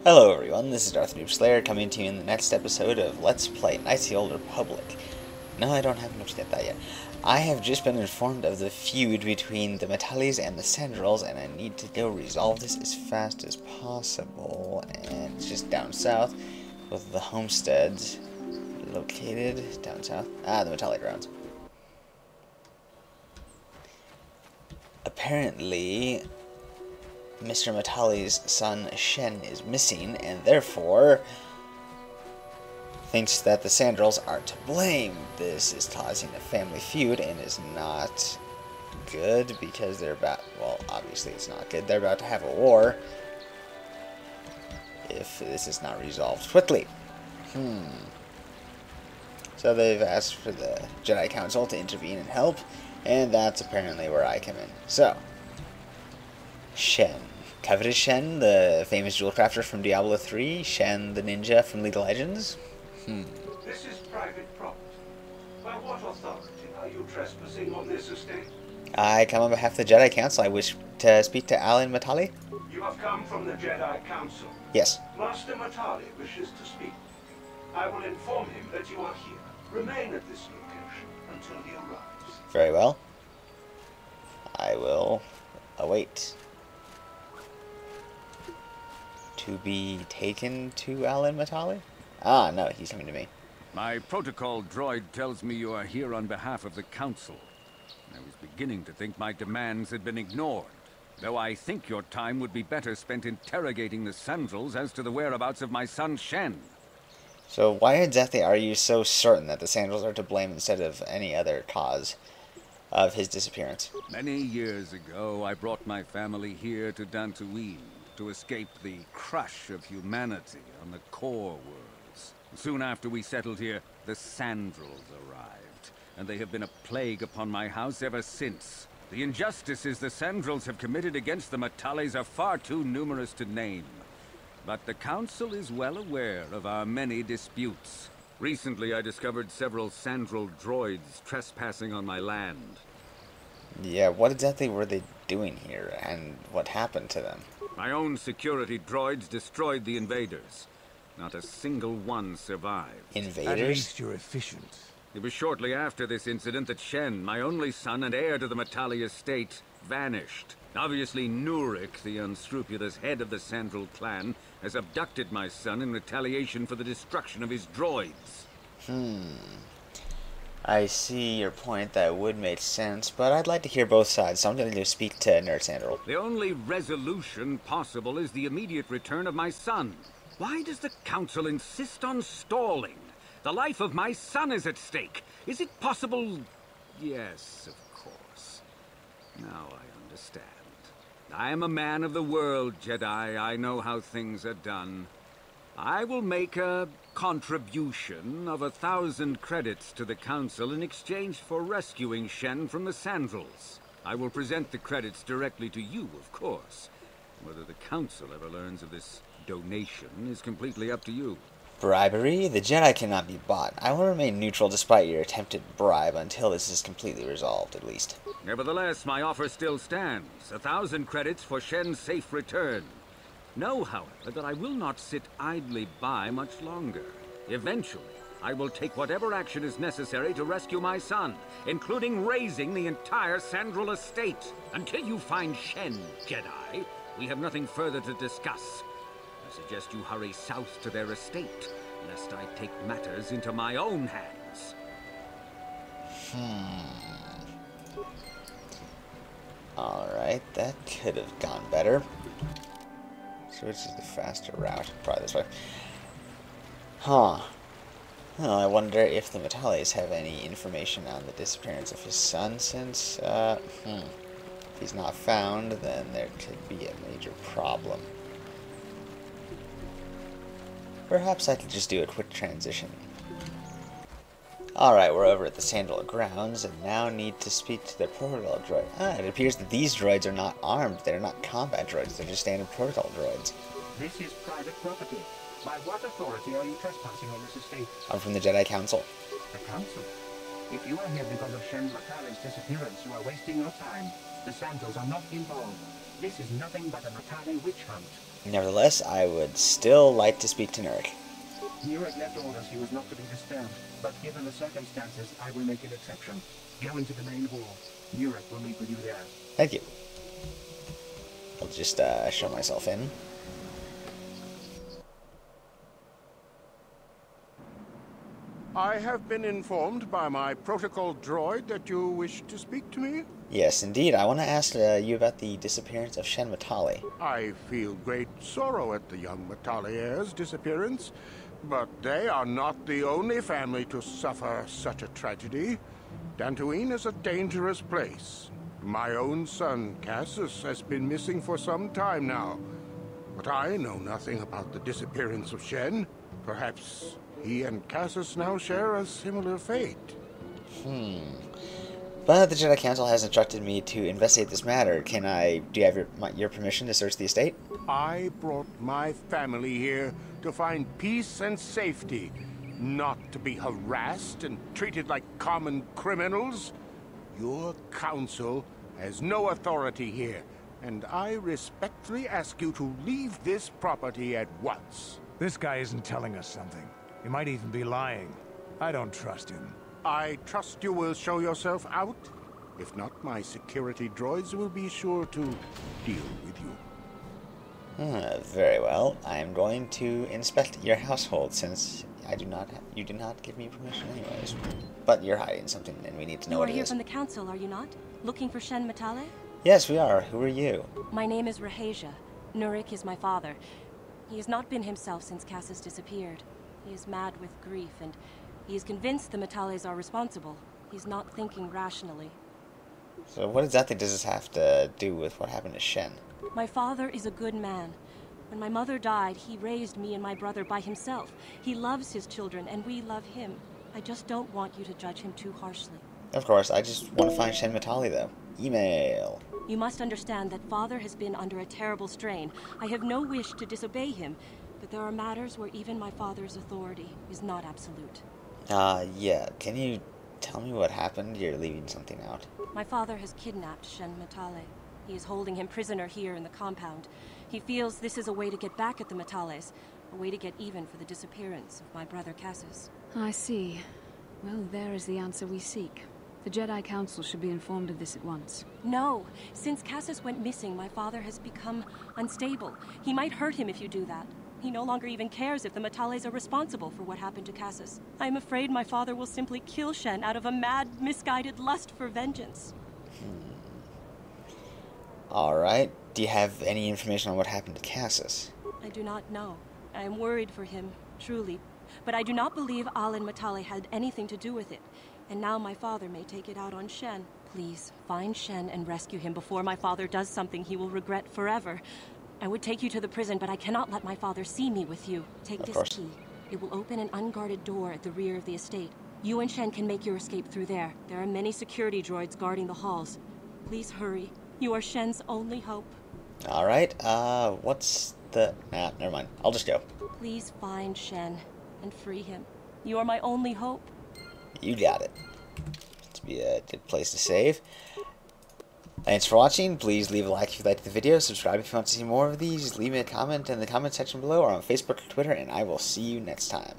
Hello everyone, this is DarthNooBSlayer coming to you in the next episode of Let's Play Knights of the Old Republic. No, I don't have much to get that yet. I have just been informed of the feud between the Metalis and the Sandrils, and I need to go resolve this as fast as possible. And it's just down south, with the homesteads located down south. The Metali grounds. Apparently, Mr. Metali's son Shen is missing, and therefore thinks that the Sandrils are to blame. This is causing a family feud and is not good because they're about, well, obviously it's not good. They're about to have a war if this is not resolved quickly. So they've asked for the Jedi Council to intervene and help, and that's apparently where I come in. So, Shen. Coveted Shen, the famous jewel crafter from Diablo 3. Shen, the ninja from League of Legends. This is private property. By what authority are you trespassing on this estate? I come on behalf of the Jedi Council. I wish to speak to Alan Metali. You have come from the Jedi Council. Yes. Master Metali wishes to speak. I will inform him that you are here. Remain at this location until he arrives. Very well. I will await. To be taken to Alan Metali? No, he's coming to me. My protocol droid tells me you are here on behalf of the Council. I was beginning to think my demands had been ignored, though I think your time would be better spent interrogating the Sandrils as to the whereabouts of my son Shen. So why exactly are you so certain that the Sandrils are to blame instead of any other cause of his disappearance? Many years ago, I brought my family here to Dantooine to escape the crush of humanity on the core worlds. Soon after we settled here, the Sandrils arrived, and they have been a plague upon my house ever since. The injustices the Sandrils have committed against the Metalis are far too numerous to name. But the Council is well aware of our many disputes. Recently, I discovered several Sandril droids trespassing on my land. Yeah, what exactly were they doing here, and what happened to them? My own security droids destroyed the invaders. Not a single one survived. Invaders? At least you're efficient. It was shortly after this incident that Shen, my only son and heir to the Metali estate, vanished. Obviously, Nurik, the unscrupulous head of the Sandril clan, has abducted my son in retaliation for the destruction of his droids. I see your point. That would make sense, but I'd like to hear both sides, so I'm going to speak to Nerd Sandril. The only resolution possible is the immediate return of my son. Why does the Council insist on stalling? The life of my son is at stake. Is it possible? Yes, of course. Now I understand. I am a man of the world, Jedi. I know how things are done. I will make a contribution of 1,000 credits to the Council in exchange for rescuing Shen from the Sandrils. I will present the credits directly to you, of course. Whether the Council ever learns of this donation is completely up to you. Bribery? The Jedi cannot be bought. I will remain neutral despite your attempted bribe until this is completely resolved, at least. Nevertheless, my offer still stands. 1,000 credits for Shen's safe return. Know, however, that I will not sit idly by much longer. Eventually, I will take whatever action is necessary to rescue my son, including raising the entire Sandril estate. Until you find Shen, Jedi, we have nothing further to discuss. I suggest you hurry south to their estate, lest I take matters into my own hands. Alright, that could have gone better. So which is the faster route? Probably this way. Well, I wonder if the Metalis have any information on the disappearance of his son, since, if he's not found, then there could be a major problem. Perhaps I could just do a quick transition. Alright, we're over at the Sandril grounds, and now need to speak to the protocol droid. It appears that these droids are not armed. They're not combat droids. They're just standard protocol droids. This is private property. By what authority are you trespassing on this estate? I'm from the Jedi Council. The Council? If you are here because of Shen Metali's disappearance, you are wasting your time. The Sandrils are not involved. This is nothing but a Metali witch hunt. Nevertheless, I would still like to speak to Nurk. Nurek left orders he was not to be disturbed, but given the circumstances, I will make an exception. Go into the main hall. Nurek will meet with you there. Thank you. I'll just show myself in. I have been informed by my protocol droid that you wish to speak to me. Yes, indeed. I want to ask you about the disappearance of Shen Matali. I feel great sorrow at the young Matali heirs' disappearance, but they are not the only family to suffer such a tragedy. Dantooine is a dangerous place. My own son, Cassius, has been missing for some time now. But I know nothing about the disappearance of Shen. Perhaps he and Cassius now share a similar fate. But the Jedi Council has instructed me to investigate this matter. Do you have your permission to search the estate? I brought my family here to find peace and safety, not to be harassed and treated like common criminals. Your council has no authority here, and I respectfully ask you to leave this property at once. This guy isn't telling us something. He might even be lying. I don't trust him. I trust you will show yourself out. If not, my security droids will be sure to deal with you. Very well. I am going to inspect your household since you do not give me permission anyways. But you're hiding something and we need to know what it is. You are here from the council, are you not? Looking for Shen Matali? Yes, we are. Who are you? My name is Rahasia. Nurik is my father. He has not been himself since Cassius disappeared. He is mad with grief, and he is convinced the Matales are responsible. He's not thinking rationally. So what exactly does this have to do with what happened to Shen? My father is a good man. When my mother died, he raised me and my brother by himself. He loves his children, and we love him. I just don't want you to judge him too harshly. Of course, I just want to find Shen Matali, though. Email. You must understand that father has been under a terrible strain. I have no wish to disobey him, but there are matters where even my father's authority is not absolute. Yeah. Can you tell me what happened? You're leaving something out. My father has kidnapped Shen Matali. He is holding him prisoner here in the compound. He feels this is a way to get back at the Matales, a way to get even for the disappearance of my brother Cassius. I see. Well, there is the answer we seek. The Jedi Council should be informed of this at once. No. Since Cassius went missing, my father has become unstable. He might hurt him if you do that. He no longer even cares if the Matales are responsible for what happened to Cassius. I am afraid my father will simply kill Shen out of a mad, misguided lust for vengeance. Alright. Do you have any information on what happened to Cassius? I do not know. I am worried for him, truly. But I do not believe Al and Matale had anything to do with it. And now my father may take it out on Shen. Please, find Shen and rescue him before my father does something he will regret forever. I would take you to the prison, but I cannot let my father see me with you. Take this key. It will open an unguarded door at the rear of the estate. You and Shen can make your escape through there. There are many security droids guarding the halls. Please hurry. You are Shen's only hope. Alright, what's the... Nah, never mind. I'll just go. Please find Shen and free him. You are my only hope. You got it. It's be a good place to save. Thanks for watching. Please leave a like if you liked the video. Subscribe if you want to see more of these. Leave me a comment in the comment section below or on Facebook or Twitter, and I will see you next time.